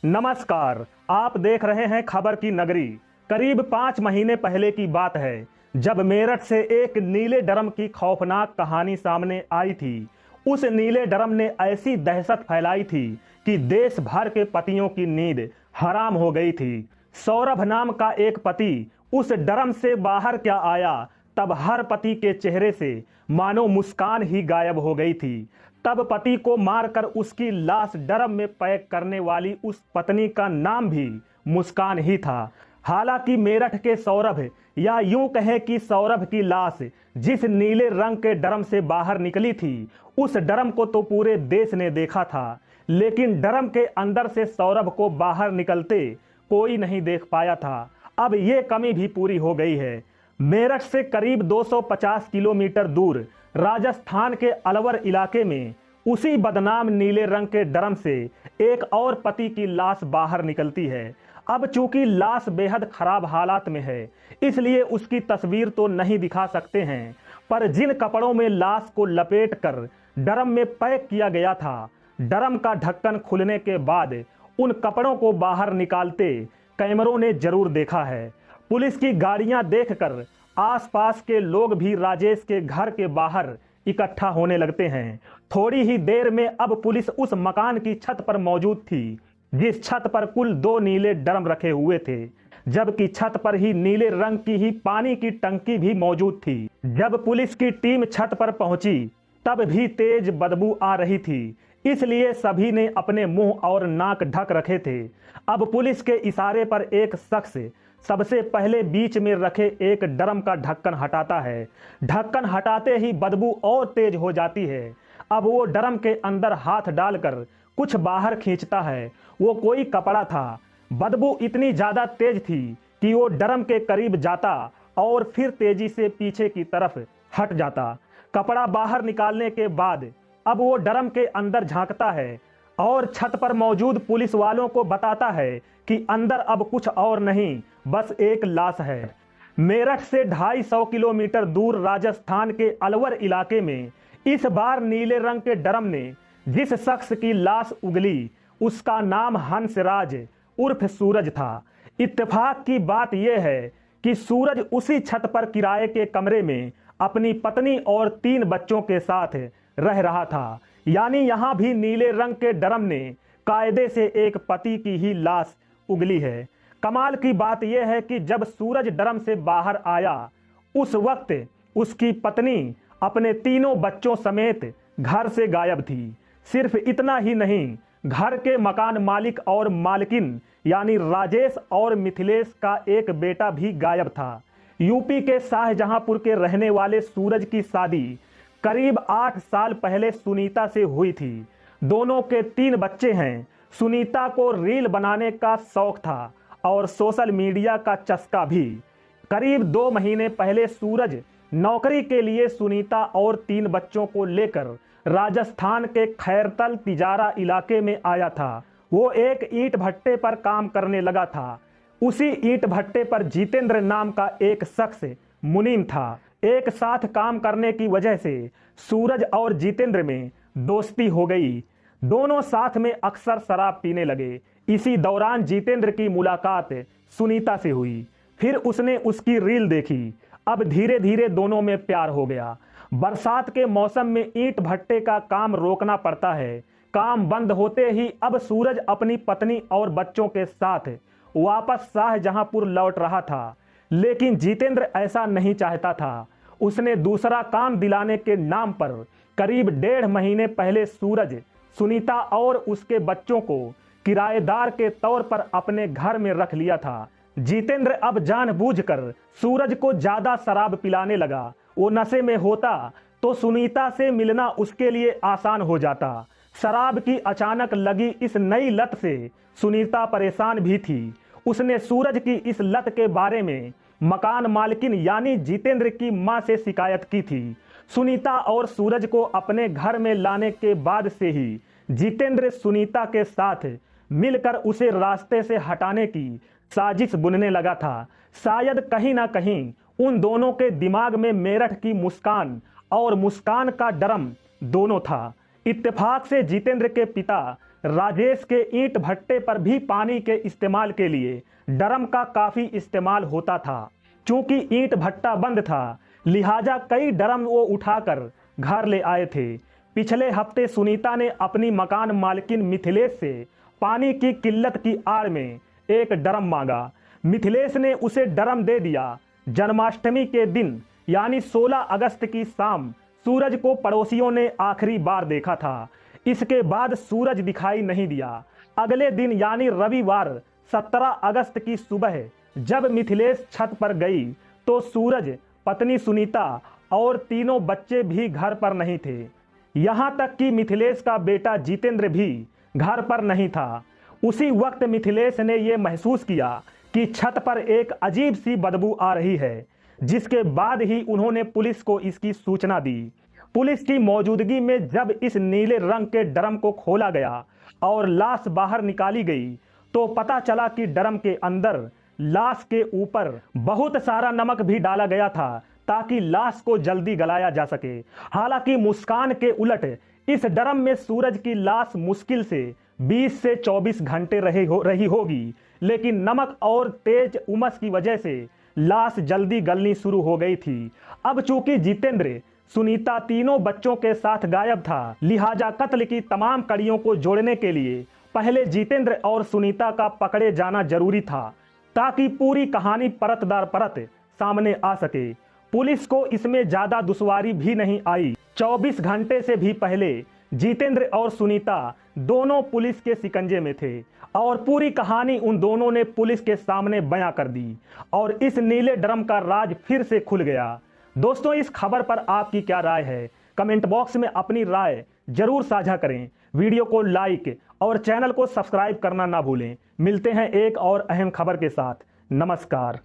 नमस्कार। आप देख रहे हैं खबर की नगरी। करीब 5 महीने पहले की बात है जब मेरठ से एक नीले ड्रम की खौफनाक कहानी सामने आई थी। उस नीले ड्रम ने ऐसी दहशत फैलाई थी कि देश भर के पतियों की नींद हराम हो गई थी। सौरभ नाम का एक पति उस ड्रम से बाहर क्या आया, तब हर पति के चेहरे से मानो मुस्कान ही गायब हो गई थी। तब पति को मारकर उसकी लाश ड्रम में पैक करने वाली उस पत्नी का नाम भी मुस्कान ही था। हालांकि मेरठ के सौरभ, या यूं कहें कि सौरभ की लाश जिस नीले रंग के ड्रम से बाहर निकली थी, उस ड्रम को तो पूरे देश ने देखा था, लेकिन ड्रम के अंदर से सौरभ को बाहर निकलते कोई नहीं देख पाया था। अब ये कमी भी पूरी हो गई है। मेरठ से करीब 250 किलोमीटर दूर राजस्थान के अलवर इलाके में उसी बदनाम नीले रंग के ड्रम से एक और पति की लाश बाहर निकलती है। अब चूंकि लाश बेहद खराब हालात में है, इसलिए उसकी तस्वीर तो नहीं दिखा सकते हैं, पर जिन कपड़ों में लाश को लपेट कर ड्रम में पैक किया गया था, ड्रम का ढक्कन खुलने के बाद उन कपड़ों को बाहर निकालते कैमरों ने जरूर देखा है। पुलिस की गाड़ियां देखकर आसपास के लोग भी राजेश के घर के बाहर इकट्ठा होने लगते हैं। थोड़ी ही देर में अब पुलिस उस मकान की छत पर मौजूद थी, जिस छत पर कुल 2 नीले ड्रम रखे हुए थे, जबकि छत पर ही नीले रंग की ही पानी की टंकी भी मौजूद थी। जब पुलिस की टीम छत पर पहुंची तब भी तेज बदबू आ रही थी, इसलिए सभी ने अपने मुंह और नाक ढक रखे थे। अब पुलिस के इशारे पर एक शख्स सबसे पहले बीच में रखे एक ड्रम का ढक्कन हटाता है। ढक्कन हटाते ही बदबू और तेज हो जाती है। अब वो ड्रम के अंदर हाथ डालकर कुछ बाहर खींचता है। वो कोई कपड़ा था। बदबू इतनी ज्यादा तेज थी कि वो ड्रम के करीब जाता और फिर तेजी से पीछे की तरफ हट जाता। कपड़ा बाहर निकालने के बाद अब वो ड्रम के अंदर झांकता है और छत पर मौजूद पुलिस वालों को बताता है कि अंदर अब कुछ और नहीं, बस एक लाश है। मेरठ से 250 किलोमीटर दूर राजस्थान के अलवर इलाके में इस बार नीले रंग के ड्रम ने जिस शख्स की लाश उगली, उसका नाम हंसराज उर्फ सूरज था। इत्तेफाक की बात यह है कि सूरज उसी छत पर किराए के कमरे में अपनी पत्नी और 3 बच्चों के साथ रह रहा था। यानी यहां भी नीले रंग के ड्रम ने कायदे से एक पति की ही लाश उगली है। कमाल की बात यह है कि जब सूरज ड्रम से बाहर आया, उस वक्त उसकी पत्नी अपने 3 बच्चों समेत घर से गायब थी। सिर्फ इतना ही नहीं, घर के मकान मालिक और मालकिन यानी राजेश और मिथिलेश का एक बेटा भी गायब था। यूपी के शाहजहांपुर के रहने वाले सूरज की शादी करीब 8 साल पहले सुनीता से हुई थी। दोनों के 3 बच्चे हैं। सुनीता को रील बनाने का शौक था और सोशल मीडिया का चस्का भी। करीब 2 महीने पहले सूरज नौकरी के लिए सुनीता और 3 बच्चों को लेकर राजस्थान के खैरतल तिजारा इलाके में आया था। वो एक ईंट भट्टे पर काम करने लगा था। उसी ईंट भट्टे पर जितेंद्र नाम का एक शख्स मुनीम था। एक साथ काम करने की वजह से सूरज और जितेंद्र में दोस्ती हो गई। दोनों साथ में अक्सर शराब पीने लगे। इसी दौरान जितेंद्र की मुलाकात सुनीता से हुई। फिर उसने उसकी रील देखी। अब धीरे धीरे दोनों में प्यार हो गया। बरसात के मौसम में ईंट भट्टे का काम रोकना पड़ता है। काम बंद होते ही अब सूरज अपनी पत्नी और बच्चों के साथ वापस शाहजहांपुर लौट रहा था, लेकिन जितेंद्र ऐसा नहीं चाहता था। उसने दूसरा काम दिलाने के नाम पर करीब 1.5 महीने पहले सूरज, सुनीता और उसके बच्चों को किराएदार के तौर पर अपने घर में रख लिया था। जितेंद्र अब जानबूझकर सूरज को ज्यादा शराब पिलाने लगा। वो नशे में होता तो सुनीता से मिलना उसके लिए आसान हो जाता। शराब की अचानक लगी इस नई लत से सुनीता परेशान भी थी। उसने सूरज की इस लत के बारे में मकान मालकिन यानी जितेंद्र की मां से शिकायत की थी। सुनीता और सूरज को अपने घर में लाने के बाद से ही जितेंद्र सुनीता के साथ मिलकर उसे रास्ते से हटाने की साजिश बुनने लगा था। शायद कहीं ना कहीं उन दोनों के दिमाग में मेरठ की मुस्कान और मुस्कान का ड्रम दोनों था। इत्तेफाक से जितेंद्र के पिता राजेश के ईंट भट्टे पर भी पानी के इस्तेमाल के लिए ड्रम का काफ़ी इस्तेमाल होता था। चूंकि ईंट भट्टा बंद था, लिहाजा कई ड्रम वो उठाकर घर ले आए थे। पिछले हफ्ते सुनीता ने अपनी मकान मालकिन मिथिलेश से पानी की किल्लत की आड़ में एक ड्रम मांगा। मिथिलेश ने उसे ड्रम दे दिया। जन्माष्टमी के दिन यानी 16 अगस्त की शाम सूरज को पड़ोसियों ने आखिरी बार देखा था। इसके बाद सूरज दिखाई नहीं दिया। अगले दिन यानी रविवार 17 अगस्त की सुबह जब मिथिलेश छत पर गई तो सूरज, पत्नी सुनीता और तीनों बच्चे भी घर पर नहीं थे। यहाँ तक कि मिथिलेश का बेटा जितेंद्र भी घर पर नहीं था। उसी वक्त मिथिलेश ने यह महसूस किया कि छत पर एक अजीब सी बदबू आ रही है, जिसके बाद ही उन्होंने पुलिस को इसकी सूचना दी। पुलिस की मौजूदगी में जब इस नीले रंग के ड्रम को खोला गया और लाश बाहर निकाली गई तो पता चला कि ड्रम के अंदर लाश के ऊपर बहुत सारा नमक भी डाला गया था ताकि लाश को जल्दी गलाया जा सके। हालांकि मुस्कान के उलट इस ड्रम में सूरज की लाश मुश्किल से 20 से 24 घंटे रही होगी, लेकिन नमक और तेज उमस की वजह से लाश जल्दी गलनी शुरू हो गई थी। अब चूंकि जितेंद्र, सुनीता तीनों बच्चों के साथ गायब था, लिहाजा कत्ल की तमाम कड़ियों को जोड़ने के लिए पहले जितेंद्र और सुनीता का पकड़े जाना जरूरी था ताकि पूरी कहानी परत दर परत सामने आ सके। पुलिस को इसमें ज्यादा दुश्वारी भी नहीं आई। 24 घंटे से भी पहले जितेंद्र और सुनीता दोनों पुलिस के शिकंजे में थे और पूरी कहानी उन दोनों ने पुलिस के सामने बयां कर दी और इस नीले ड्रम का राज फिर से खुल गया। दोस्तों, इस खबर पर आपकी क्या राय है? कमेंट बॉक्स में अपनी राय जरूर साझा करें। वीडियो को लाइक और चैनल को सब्सक्राइब करना ना भूलें। मिलते हैं एक और अहम खबर के साथ। नमस्कार।